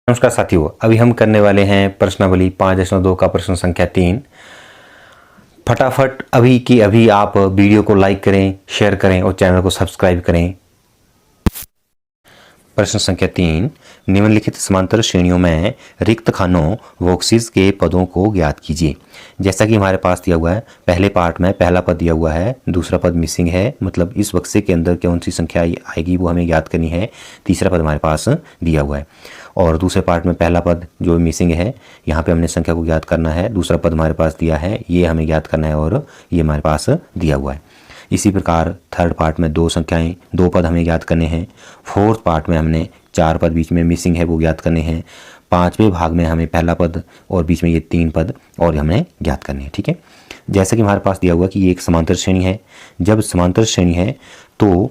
नमस्कार साथियों, अभी हम करने वाले हैं प्रश्नावली 5.2 का प्रश्न संख्या 3। फटाफट अभी की अभी आप वीडियो को लाइक करें, शेयर करें और चैनल को सब्सक्राइब करें। प्रश्न संख्या 3, निम्नलिखित समांतर श्रेणियों में रिक्त खानों बॉक्सेस के पदों को ज्ञात कीजिए। जैसा कि हमारे पास दिया हुआ है, पहले पार्ट में पहला पद दिया हुआ है, दूसरा पद मिसिंग है, मतलब इस बक्से के अंदर कौन सी संख्या आएगी वो हमें ज्ञात करनी है। तीसरा पद हमारे पास दिया हुआ है और दूसरे पार्ट में पहला पद जो मिसिंग है, यहाँ पे हमने संख्या को ज्ञात करना है। दूसरा पद हमारे पास दिया है, ये हमें ज्ञात करना है और ये हमारे पास दिया हुआ है। इसी प्रकार थर्ड पार्ट में दो पद हमें ज्ञात करने हैं। फोर्थ पार्ट में हमने 4 पद बीच में मिसिंग है वो ज्ञात करने हैं। पांचवें भाग में हमें पहला पद और बीच में ये 3 पद और हमें ज्ञात करने हैं। ठीक है, जैसा कि हमारे पास दिया हुआ कि ये एक समांतर श्रेणी है। जब समांतर श्रेणी है तो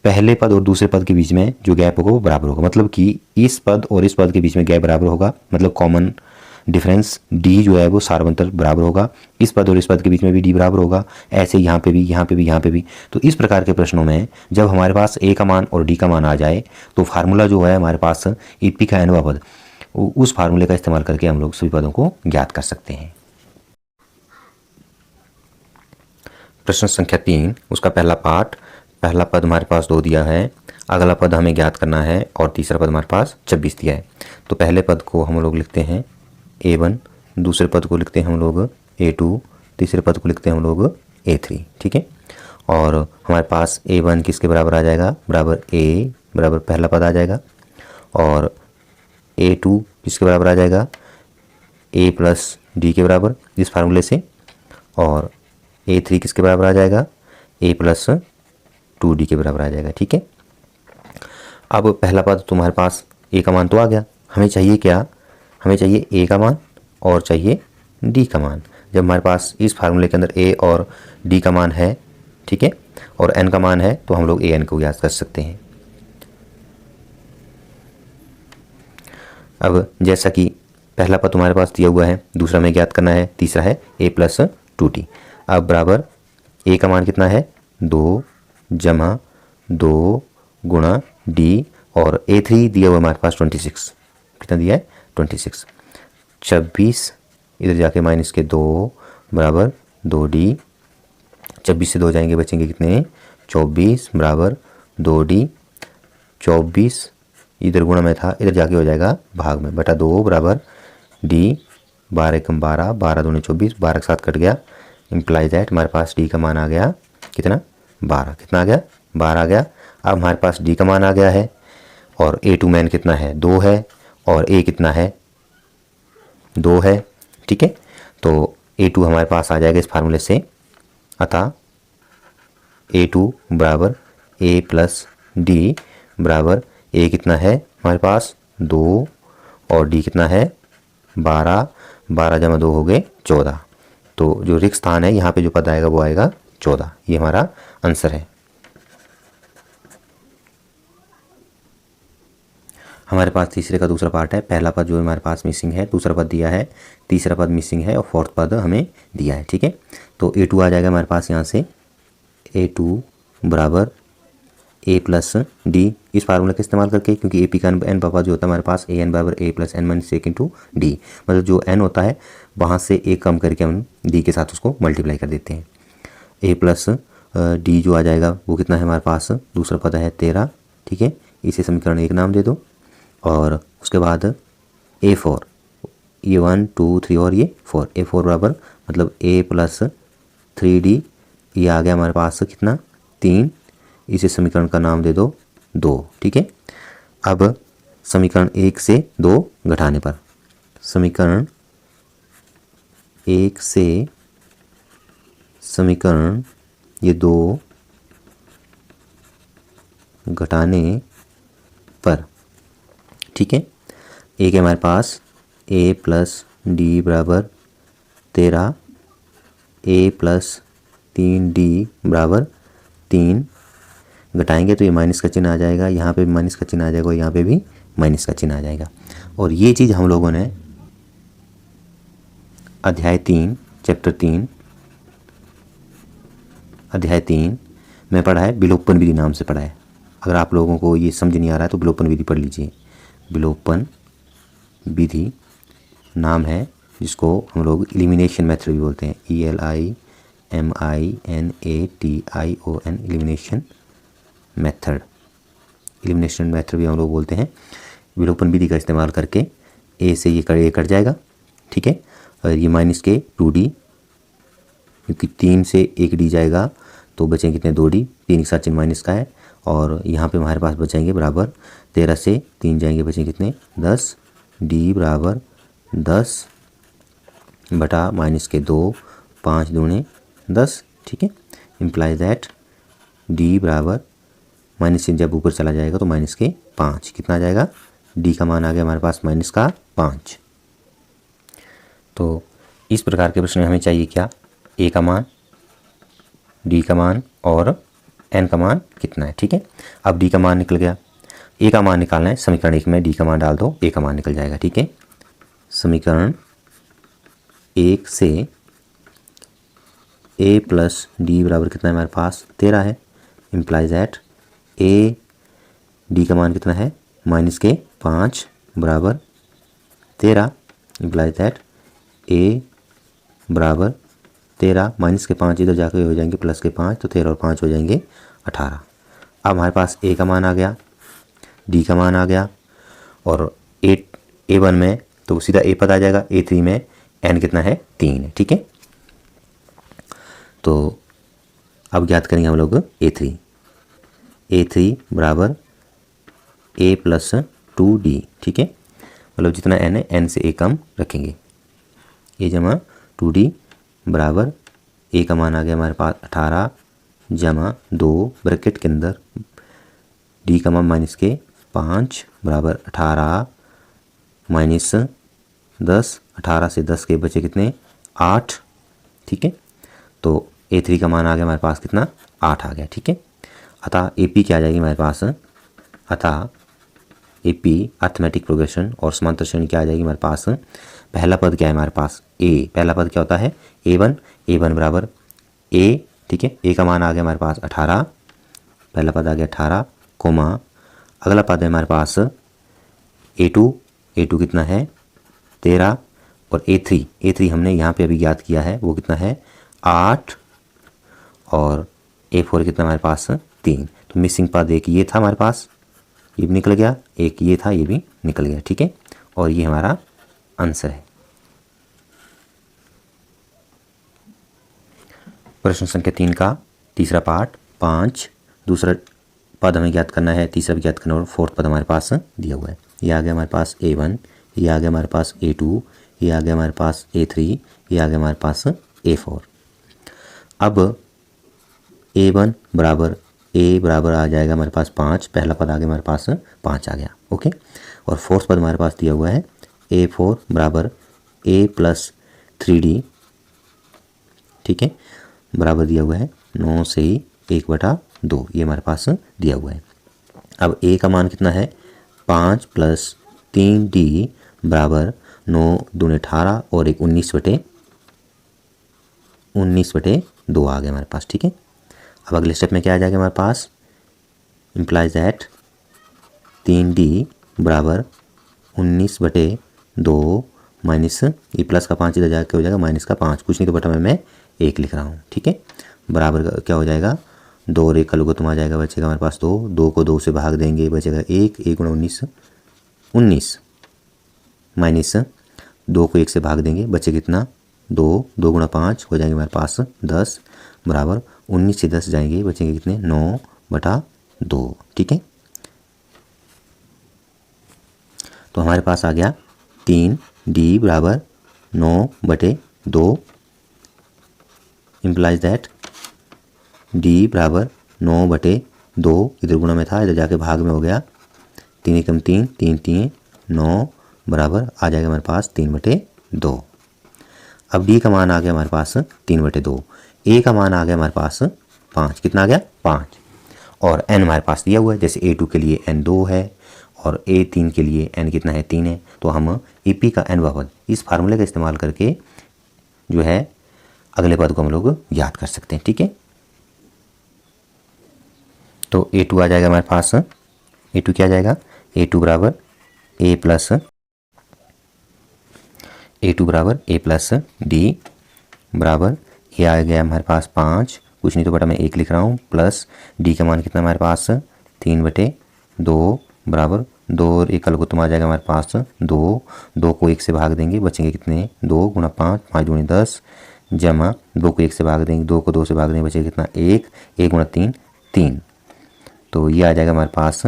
पहले पद और दूसरे पद के बीच में जो गैप होगा वो बराबर होगा, मतलब कि इस पद और इस पद के बीच में गैप बराबर होगा, मतलब कॉमन डिफरेंस डी जो है वो सार्वंतर बराबर होगा। इस पद और इस पद के बीच में भी डी बराबर होगा, ऐसे यहाँ पे भी, यहाँ पे भी, यहाँ पे भी। तो इस प्रकार के प्रश्नों में जब हमारे पास ए का मान और डी का मान आ जाए तो फार्मूला जो है हमारे पास ईपी का एनवा पद, उस फार्मूले का इस्तेमाल करके हम लोग सभी पदों को ज्ञात कर सकते हैं। प्रश्न संख्या 3, उसका पहला पार्ट, पहला पद हमारे पास 2 दिया है, अगला पद हमें ज्ञात करना है और तीसरा पद हमारे पास 26 दिया है। तो पहले पद को हम लोग लिखते हैं A1, दूसरे पद को लिखते हैं हम लोग A2, तीसरे पद को लिखते हैं हम लोग A3। ठीक है, और हमारे पास A1 किसके बराबर आ जाएगा, बराबर A बराबर पहला पद आ जाएगा, और A2 किसके बराबर आ जाएगा, A प्लस डी के बराबर इस फार्मूले से, और A3 किसके बराबर आ जाएगा, A प्लस 2D के बराबर आ जाएगा। ठीक है, अब पहला पद तुम्हारे पास A का मान तो आ गया, हमें चाहिए क्या, हमें चाहिए A का मान और चाहिए D का मान। जब हमारे पास इस फार्मूले के अंदर A और D का मान है, ठीक है, और N का मान है, तो हम लोग AN को ज्ञात कर सकते हैं। अब जैसा कि पहला पद तुम्हारे पास दिया हुआ है, दूसरा में ज्ञात करना है, तीसरा है A प्लस 2D। अब बराबर A का मान कितना है, 2 जमा 2 गुणा D, और A3 दिया हुआ हमारे पास 26। कितना दिया है, 26। 26 इधर जाके माइनस के 2 बराबर 2D। 26 से 2 जाएंगे, बचेंगे कितने, 24 बराबर 2D। 24 इधर गुणा में था, इधर जाके हो जाएगा भाग में, बटा 2 बराबर D। 12 कम 12, 12 दूनी 24, 12 के साथ कट गया, इम्प्लाई दैट हमारे पास D का मान आ गया कितना, 12। कितना आ गया, 12 आ गया। अब हमारे पास D का मान आ गया है और A2 मैन कितना है, 2 है, और A कितना है, 2 है। ठीक है, तो A2 हमारे पास आ जाएगा इस फार्मूले से, अतः A2 बराबर A प्लस डी बराबर A कितना है हमारे पास, 2, और D कितना है, 12। 12 जमा 2 हो गए 14। तो जो रिक्त स्थान है यहाँ पे जो पद आएगा वो आएगा 14। ये हमारा आंसर है। हमारे पास तीसरे का दूसरा पार्ट है, पहला पद जो हमारे पास मिसिंग है, दूसरा पद दिया है, तीसरा पद मिसिंग है और फोर्थ पद हमें दिया है। ठीक है, तो A2 आ जाएगा हमारे पास यहाँ से, A2 बराबर A प्लस डी, इस फार्मूले का इस्तेमाल करके, क्योंकि AP का एन पापा जो होता है हमारे पास AN बराबर A plus n minus 1 into d, मतलब जो n होता है वहाँ से A कम करके हम D के साथ उसको मल्टीप्लाई कर देते हैं। A प्लस डी जो आ जाएगा वो कितना है हमारे पास, दूसरा पद है 13। ठीक है, इसे समीकरण 1 नाम दे दो, और उसके बाद A4, ये 1 2 3 और ये 4, A4 बराबर मतलब A प्लस 3D, ये आ गया हमारे पास कितना, 3। इसे समीकरण का नाम दे दो 2। ठीक है, अब समीकरण 1 से 2 घटाने पर, समीकरण 1 से समीकरण ये 2 घटाने पर, ठीक है, एक है हमारे पास A प्लस डी बराबर 13, A प्लस 3D बराबर 3। घटाएंगे तो ये माइनस का चिन्ह आ जाएगा, यहाँ पे भी माइनस का चिन्ह आ जाएगा और यहाँ पे भी माइनस का चिन्ह आ जाएगा। और ये चीज़ हम लोगों ने अध्याय 3 चैप्टर 3 अध्याय 3 में पढ़ा है, विलोपन विधि नाम से पढ़ा है। अगर आप लोगों को ये समझ नहीं आ रहा है तो विलोपन विधि पढ़ लीजिए। विलोपन विधि नाम है जिसको हम लोग एलिमिनेशन मेथड भी बोलते हैं, ELIMINATION, elimination method. Elimination method भी हम लोग बोलते हैं। विलोपन विधि का इस्तेमाल करके ए से ये कट जाएगा, ठीक है। और ये माइनस के 2D, क्योंकि 3 से 1D जाएगा तो बचेंगे कितने, 2D, 3 के साथ चिन्ह माइनस का है। और यहाँ पे हमारे पास बचेंगे बराबर 13 से 3 जाएंगे, बचेंगे कितने, 10, D बराबर 10 बटा माइनस के 2, 5 दूने 10, ठीक है। इम्प्लाइज दैट D बराबर माइनस से जब ऊपर चला जाएगा तो माइनस के 5, कितना आ जाएगा, D का मान आ गया हमारे पास माइनस का 5। तो इस प्रकार के प्रश्न में हमें चाहिए क्या, A का मान, D का मान और N का मान कितना है, ठीक है। अब D का मान निकल गया, A का मान निकालना है। समीकरण 1 में D का मान डाल दो, A का मान निकल जाएगा, ठीक है। समीकरण 1 से A प्लस D बराबर कितना है हमारे पास, 13 है। इम्प्लाइज दैट A, D का मान कितना है, माइनस के 5 बराबर 13। इम्प्लाइज दैट A बराबर 13 माइनस के 5 इधर जाकर हो जाएंगे प्लस के 5, तो 13 और 5 हो जाएंगे 18। अब हमारे पास A का मान आ गया, D का मान आ गया, और A1 में तो सीधा A पता आ जाएगा, A3 में N कितना है, 3 है, ठीक है। तो अब ज्ञात करेंगे हम लोग A3 बराबर A प्लस 2D, ठीक है। मतलब जितना N है N से A कम रखेंगे, A जमा 2D बराबर A का मान आ गया हमारे पास 18 जमा 2 ब्रैकेट के अंदर D का मान माइनस के 5 बराबर 18 माइनस 10, 18 से 10 के बचे कितने, 8, ठीक है। तो A3 का मान आ गया हमारे पास कितना, 8 आ गया, ठीक है। अतः AP क्या आ जाएगी हमारे पास, अतः AP अर्थमेटिक प्रोग्रेशन और समांतर श्रेणी क्या आ जाएगी हमारे पास, पहला पद क्या है हमारे पास, A, पहला पद क्या होता है, A1 बराबर A, ठीक है। A का मान आ गया हमारे पास 18, पहला पद आ गया 18, कोमा अगला पद है हमारे पास A2 कितना है, 13, और A3 हमने यहाँ पे अभी ज्ञात किया है, वो कितना है, 8, और A4 कितना हमारे पास, 3। तो मिसिंग पद एक ये था हमारे पास, ये भी निकल गया, एक ये था, ये भी निकल गया, ठीक है। और ये हमारा आंसर है। प्रश्न संख्या 3 का तीसरा पार्ट 5, दूसरा पद हमें ज्ञात करना है, तीसरा भी ज्ञात करना और फोर्थ पद हमारे पास दिया हुआ है। ये आ गया हमारे पास A1, ये आ गया हमारे पास A2, ये आ गया हमारे पास A3, ये आ गया हमारे पास A4। अब A1 बराबर A बराबर आ जाएगा हमारे पास 5, पहला पद आ गया हमारे पास 5 आ गया, ओके। और फोर्थ पद हमारे पास दिया हुआ है A4 बराबर A प्लस 3D, ठीक है, बराबर दिया हुआ है 9 से 1/2, ये हमारे पास दिया हुआ है। अब A का मान कितना है, 5 प्लस 3D बराबर 9 दूने 18 और एक 19/2 आ गया हमारे पास, ठीक है। अब अगले स्टेप में क्या आ जाएगा हमारे पास, इम्प्लाइज दैट 3D बराबर 19/2 माइनस ये प्लस का 5 इधर जाकर हो जाएगा माइनस का 5, कुछ नहीं तो बटा में मैं 1 लिख रहा हूँ, ठीक है। बराबर क्या हो जाएगा, 2 और 1 का लघुत्तम आ जाएगा, बचेगा हमारे पास 2 को 2 से भाग देंगे, बचेगा 1 गुणा 19 माइनस 2 को 1 से भाग देंगे, बचे कितना, 2 गुणा 5 हो जाएंगे हमारे पास 10 बराबर 19 से 10 जाएंगे, बचेंगे कितने, 9/2, ठीक है। तो हमारे पास आ गया 3D बराबर 9/2, इम्प्लाइज दैट D बराबर 9/2, इधर गुणा में था, इधर जाके भाग में हो गया, 3 एकम 3, 3 3 9 बराबर आ जाएगा हमारे पास 3/2। अब D का मान आ गया हमारे पास 3/2, A का मान आ गया हमारे पास 5, कितना आ गया, 5, और N हमारे पास दिया हुआ है, जैसे A2 के लिए N 2 है और A3 के लिए N कितना है, 3 है। तो हम AP का N पद इस फार्मूले का इस्तेमाल करके जो है अगले पद को हम लोग याद कर सकते हैं, ठीक है। तो A2 आ जाएगा हमारे पास, A2 क्या आ जाएगा, A2 बराबर A प्लस A2 बराबर A प्लस डी बराबर ए आ गया हमारे पास 5, कुछ नहीं तो बटा मैं 1 लिख रहा हूँ, प्लस डी का मान कितना हमारे पास 3/2 बराबर 2 और 1 अलग तुम आ जाएगा हमारे पास 2, 2 को 1 से भाग देंगे बचेंगे कितने 2 गुणा 5, 5 दूनी 10 जमा 2 को 1 से भाग देंगे 2 को 2 से भाग देंगे बचेगा कितना 1, 1 गुणा 3 3, तो ये आ जाएगा हमारे पास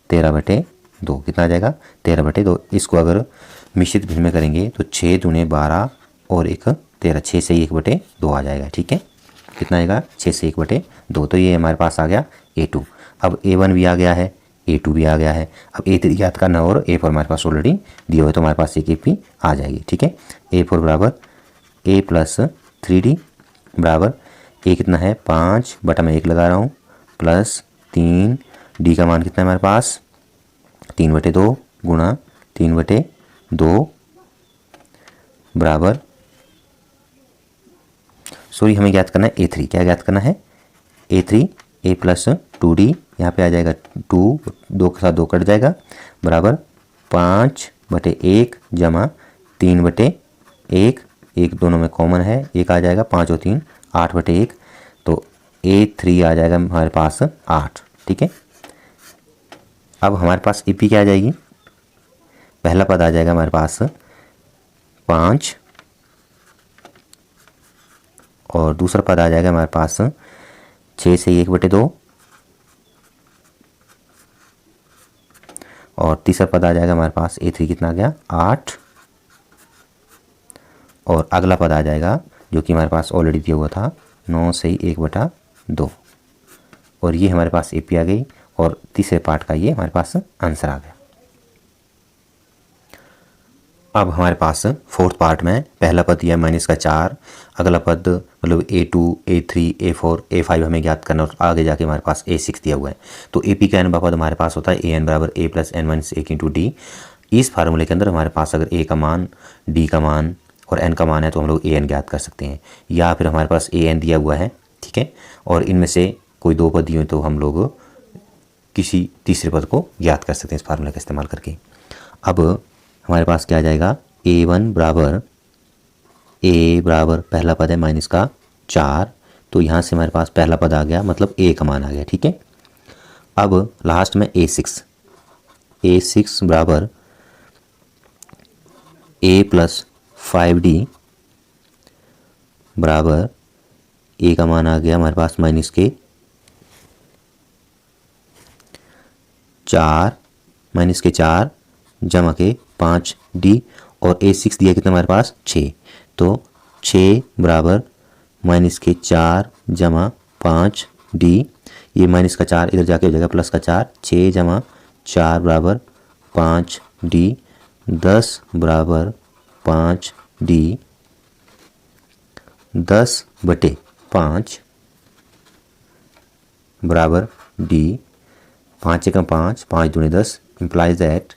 13/2, कितना आ जाएगा 13/2। इसको अगर मिश्रित भिन्न में करेंगे तो 6 दूने 12 और 1 13, 6 से 1/2 आ जाएगा। ठीक है, कितना आएगा 6 से 1/2, तो ये हमारे पास आ गया A2। अब A1 भी आ गया है, A2 भी आ गया है, अब A3 याद करना और A4 हमारे पास ऑलरेडी दिया हुआ है तो हमारे पास एक AP आ जाएगी। ठीक है, A4 बराबर A प्लस 3D बराबर A कितना है 5 बटा मैं 1 लगा रहा हूँ प्लस 3, D का मान कितना है हमारे पास 3/2 गुणा 3/2 बराबर, सॉरी हमें ज्ञात करना है A3, क्या ज्ञात करना है A3, A प्लस 2D, यहाँ पे आ जाएगा 2, 2 के साथ 2 कट जाएगा बराबर 5/1 जमा 3/1, 1 दोनों में कॉमन है 1 आ जाएगा 5 और 3 8/1, तो A3 आ जाएगा हमारे पास 8। ठीक है, अब हमारे पास AP क्या आ जाएगी, पहला पद आ जाएगा हमारे पास 5 और दूसरा पद आ जाएगा हमारे पास 6 से 1/2 और तीसरा पद आ जाएगा हमारे पास A3 कितना आ गया 8 और अगला पद आ जाएगा जो कि हमारे पास ऑलरेडी दिया हुआ था 9 से 1/2 और ये हमारे पास AP आ गई और तीसरे पार्ट का ये हमारे पास आंसर आ गया। अब हमारे पास फोर्थ पार्ट में पहला पद दिया -4, अगला पद मतलब A2, A3, A4, A5 हमें ज्ञात करना और आगे जाके हमारे पास A6 दिया हुआ है। तो AP का n पद हमारे पास होता है AN बराबर A plus n - 1 into D. इस फार्मूले के अंदर हमारे पास अगर A का मान, D का मान और n का मान है तो हम लोग AN ज्ञात कर सकते हैं, या फिर हमारे पास AN दिया हुआ है। ठीक है, और इनमें से कोई 2 पद दिए हुए तो हम लोग किसी तीसरे पद को ज्ञात कर सकते हैं इस फार्मूले का इस्तेमाल करके। अब हमारे पास क्या आ जाएगा A1 बराबर A बराबर पहला पद है -4, तो यहाँ से हमारे पास पहला पद आ गया मतलब A का मान आ गया। ठीक है, अब लास्ट में A6 बराबर A प्लस 5D बराबर A का मान आ गया हमारे पास -4 -4 जमा के 5D और A6 दिया कितना हमारे पास 6, तो 6 बराबर -4 जमा 5D, ये -4 इधर जाके हो जाएगा +4, 6 जमा 4 बराबर 5D, 10 बराबर 5D, 10/5 बराबर D, 5 एकम 5, 5 दूनी 10 इम्प्लाइज दैट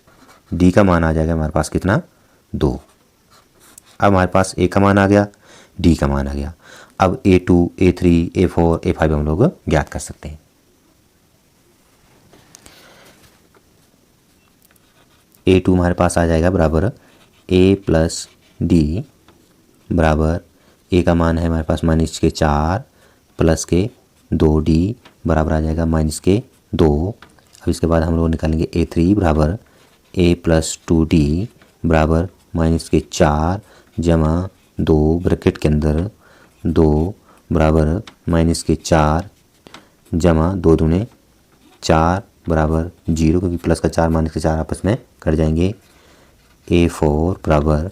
D का मान आ जाएगा हमारे पास कितना 2। अब हमारे पास A का मान आ गया, D का मान आ गया, अब A2, A3, A4, A5 हम लोग ज्ञात कर सकते हैं। A2 हमारे पास आ जाएगा बराबर A प्लस D बराबर A का मान है हमारे पास -4 प्लस के 2D बराबर आ जाएगा -2। अब इसके बाद हम लोग निकालेंगे A3 बराबर A प्लस 2D बराबर -4 जमा 2 ब्रैकेट के अंदर 2 बराबर -4 जमा 2 दूने 4 बराबर 0, क्योंकि प्लस का 4 -4 आपस में कट जाएंगे। A4 बराबर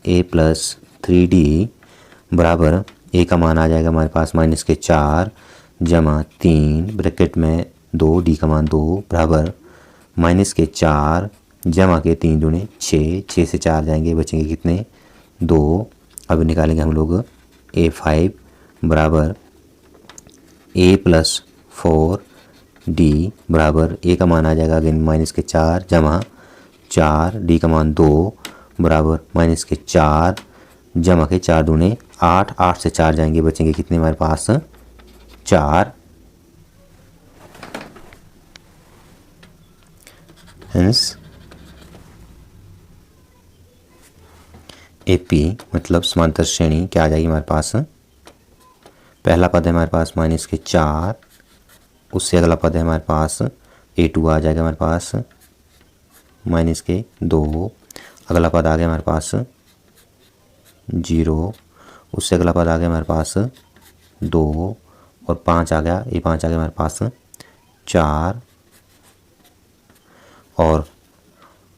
A प्लस 3D बराबर A का मान आ जाएगा हमारे पास -4 जमा 3 ब्रैकेट में 2, D का मान 2 बराबर -4 जमा के 3 दूने 6, 6 से 4 जाएंगे बचेंगे कितने 2। अब निकालेंगे हम लोग A5 बराबर A प्लस 4D बराबर A का मान आ जाएगा अगेन -4 जमा 4, D का मान 2 बराबर -4 जमा के 4 दूने 8, 8 से 4 जाएंगे बचेंगे कितने हमारे पास 4। हेंस AP मतलब समांतर श्रेणी क्या आ जाएगी हमारे पास, पहला पद है हमारे पास -4, उससे अगला पद है हमारे पास A2 आ जाएगा हमारे पास -2, अगला पद आ गया हमारे पास 0, उससे अगला पद आ गया हमारे पास 2 और 5 आ गया, A5 आ गया हमारे पास 4 और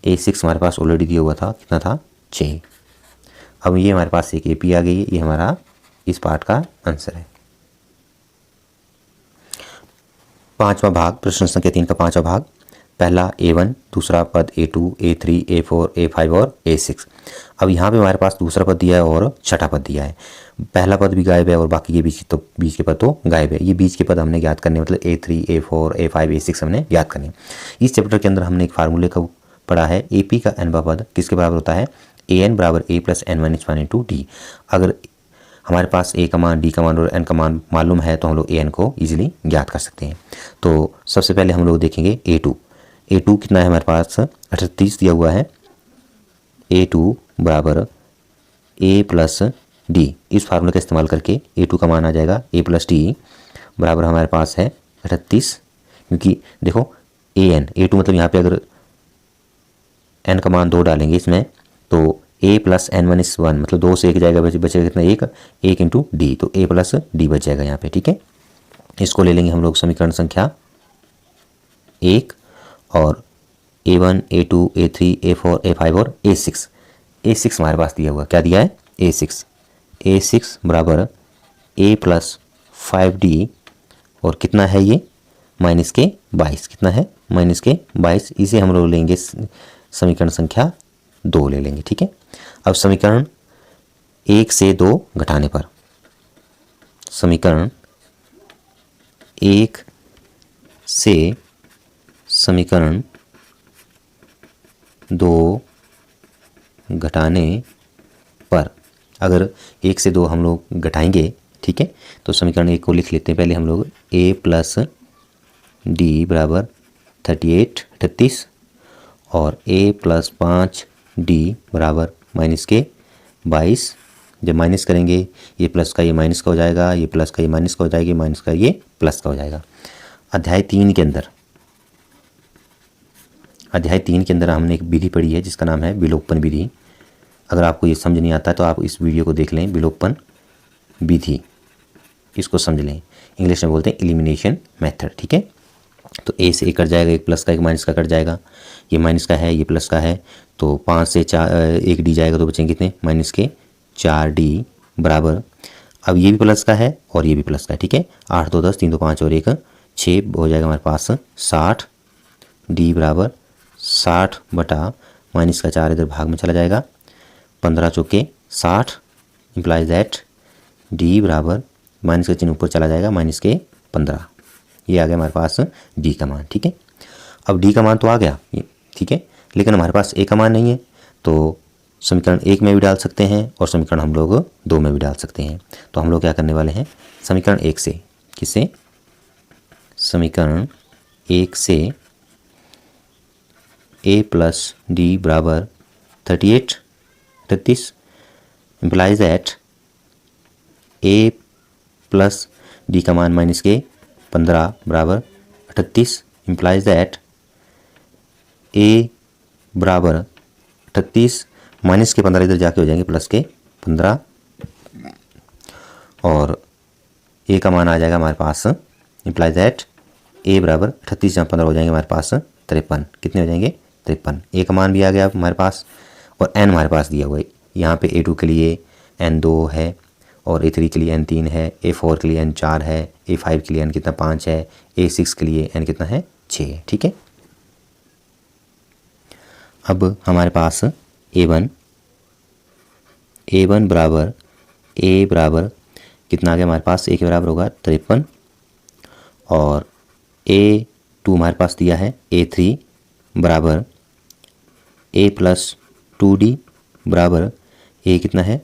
A6 हमारे पास ऑलरेडी दिया हुआ था, कितना था 6। अब ये हमारे पास एक AP आ गई है, ये हमारा इस पार्ट का आंसर है। पांचवा भाग, प्रश्न संख्या 3 का पांचवा भाग, पहला A1, दूसरा पद A2, A3, A4, A5 और A6। अब यहाँ पे हमारे पास दूसरा पद दिया है और छठा पद दिया है। पहला पद भी गायब है और बाकी के बीच के पद तो गायब है। ये बीच के पद हमने ज्ञात करने, मतलब A3, A4, A5, A6 हमने ज्ञात करने। इस चैप्टर के अंदर हमने एक फार्मूले का पढ़ा है, AP का nवां पद किसके बराबर होता है, AN बराबर A प्लस N-1/D। अगर हमारे पास A का मान, D का मान और N का मान मालूम है तो हम लोग AN को इजीली ज्ञात कर सकते हैं। तो सबसे पहले हम लोग देखेंगे A2 कितना है हमारे पास, 38 दिया हुआ है। A2 बराबर A प्लस D, इस फार्मूले का इस्तेमाल करके A2 का मान आ जाएगा A प्लस D बराबर हमारे पास है 38, क्योंकि देखो A2 मतलब यहाँ पे अगर N का मान 2 डालेंगे इसमें तो A प्लस N-1 मतलब 2 से 1 जाएगा, बचेगा कितना, 1 इंटू D, तो A प्लस D बच जाएगा यहाँ पे, ठीक है। इसको ले लेंगे हम लोग समीकरण संख्या 1 और A1, A2, A3, A4, A5 और A6 हमारे पास दिया हुआ, क्या दिया है, A6 बराबर A प्लस 5D और कितना है ये -22, कितना है -22। इसे हम लोग लेंगे समीकरण संख्या 2 ले लेंगे, ठीक है। अब समीकरण 1 से 2 घटाने पर, समीकरण 1 से समीकरण 2 घटाने पर, अगर 1 से 2 हम लोग घटाएंगे, ठीक है, तो समीकरण 1 को लिख लेते हैं पहले हम लोग, A प्लस D बराबर 38 और A प्लस 5D बराबर -22। जब माइनस करेंगे ये प्लस का ये माइनस का हो जाएगा, ये प्लस का ये माइनस का हो जाएगा, माइनस का ये प्लस का हो जाएगा। अध्याय 3 के अंदर हमने एक विधि पढ़ी है जिसका नाम है विलोपन विधि। अगर आपको ये समझ नहीं आता तो आप इस वीडियो को देख लें, विलोपन विधि, इसको समझ लें। इंग्लिश में बोलते हैं एलिमिनेशन मेथड, ठीक है। तो A से 1 कट जाएगा, एक प्लस का एक माइनस का कट जाएगा, ये माइनस का है ये प्लस का है, तो 5 से 1 D जाएगा तो बचेंगे कितने, -4D बराबर, अब ये भी प्लस का है और ये भी प्लस का है, ठीक है। 8 2 10, 3 2 5 और 1 6 हो जाएगा हमारे पास 60। D बराबर 60 बटा माइनस का 4 इधर भाग में चला जाएगा, 15 चौके 60, इम्प्लाइज दैट D बराबर माइनस का चिन्ह ऊपर चला जाएगा, -15। ये आ गया हमारे पास D का मान, ठीक है। अब D का मान तो आ गया, ठीक है, लेकिन हमारे पास A का मान नहीं है, तो समीकरण 1 में भी डाल सकते हैं और समीकरण हम लोग 2 में भी डाल सकते हैं। तो हम लोग क्या करने वाले हैं, समीकरण 1 से, किससे, समीकरण 1 से A प्लस D बराबर 38 implies that A plus D का मान -15 बराबर 38 इम्प्लाइज दैट A बराबर 38 माइनस के 15 इधर जाके हो जाएंगे प्लस के 15 और A का मान आ जाएगा हमारे पास, इम्प्लाइज दैट A बराबर 38 जहाँ 15 हो जाएंगे हमारे पास 53, कितने हो जाएंगे 53। A का मान भी आ गया हमारे पास और N हमारे पास दिया हुआ है, यहाँ पे A2 के लिए N2 है और A3 के लिए N3 है, A4 के लिए N4 है, A5 के लिए N कितना 5 है, A6 के लिए N कितना है 6 है, ठीक है। अब हमारे पास A1 बराबर A बराबर कितना आ गया हमारे पास, A के बराबर होगा 53 और A2 हमारे पास दिया है A3 बराबर A प्लस 2D बराबर A कितना है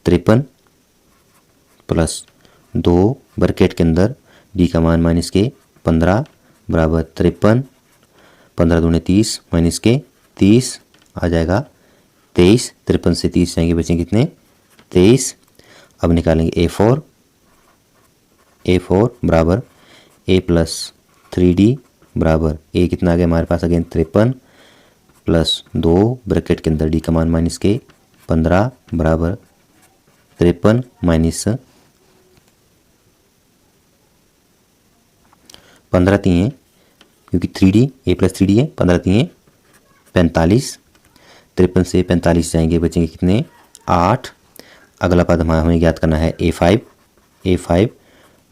53 प्लस 2 ब्रैकेट के अंदर D का मान -15 बराबर 53, 15 दूनी 30 -30 आ जाएगा 23, 53 से 30 जाएंगे, बचेंगे कितने 23। अब निकालेंगे A4 बराबर A प्लस 3D बराबर A कितना आ गया हमारे पास अगेन 53 प्लस 2 ब्रैकेट के अंदर D का मान माइनस के 15 बराबर 53 माइनस 15 3 क्योंकि 3D A प्लस 3D है, 15 3 45, 53 से 45 जाएंगे, बचेंगे कितने 8। अगला पद हमें ज्ञात करना है A5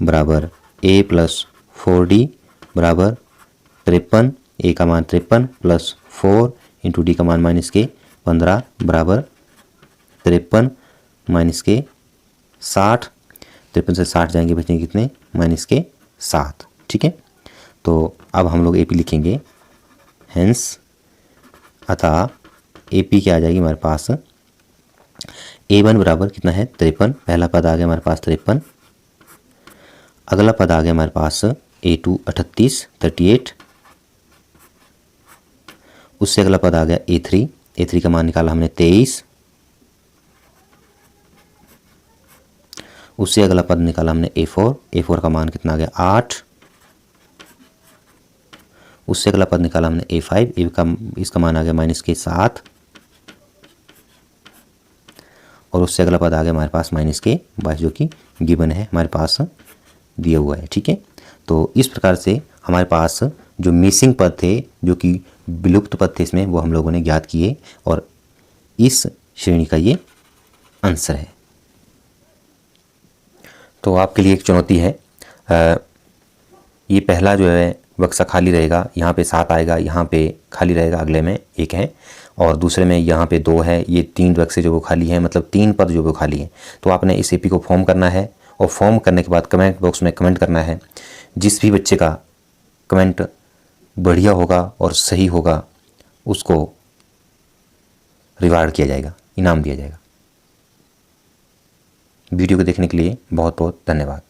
बराबर A प्लस 4D बराबर 53, A का मान 53 प्लस 4 इंटू D का मान माइनस के 15 बराबर 53 माइनस के 60, 53 से 60 जाएंगे, बचेंगे कितने माइनस के 7। ठीक है, तो अब हम लोग AP लिखेंगे, हेंस अतः AP क्या आ जाएगी हमारे पास A1 बराबर कितना है 53, पहला पद आ गया हमारे पास 53। अगला पद आ गया हमारे पास A2 38, उससे अगला पद आ गया A3 का मान निकाला हमने 23, उससे अगला पद निकाला हमने A4 का मान कितना आ गया 8, उससे अगला पद निकाला हमने A5 इसका मान आ गया माइनस के 7, और उससे अगला पद आ गया हमारे पास माइनस के 22 जो कि गिवन है हमारे पास दिया हुआ है। ठीक है, तो इस प्रकार से हमारे पास जो मिसिंग पद थे, जो कि विलुप्त पद थे इसमें, वो हम लोगों ने ज्ञात किए और इस श्रेणी का ये आंसर है। तो आपके लिए एक चुनौती है, ये पहला जो है बक्सा खाली रहेगा, यहाँ पे 7 आएगा, यहाँ पे खाली रहेगा, अगले में 1 है और दूसरे में यहाँ पे 2 है। ये 3 बक्से जो वो खाली हैं, मतलब 3 पद जो वो खाली हैं। तो आपने इस AP को फॉर्म करना है और फॉर्म करने के बाद कमेंट बॉक्स में कमेंट करना है। जिस भी बच्चे का कमेंट बढ़िया होगा और सही होगा उसको रिवार्ड किया जाएगा, इनाम दिया जाएगा। वीडियो को देखने के लिए बहुत बहुत धन्यवाद।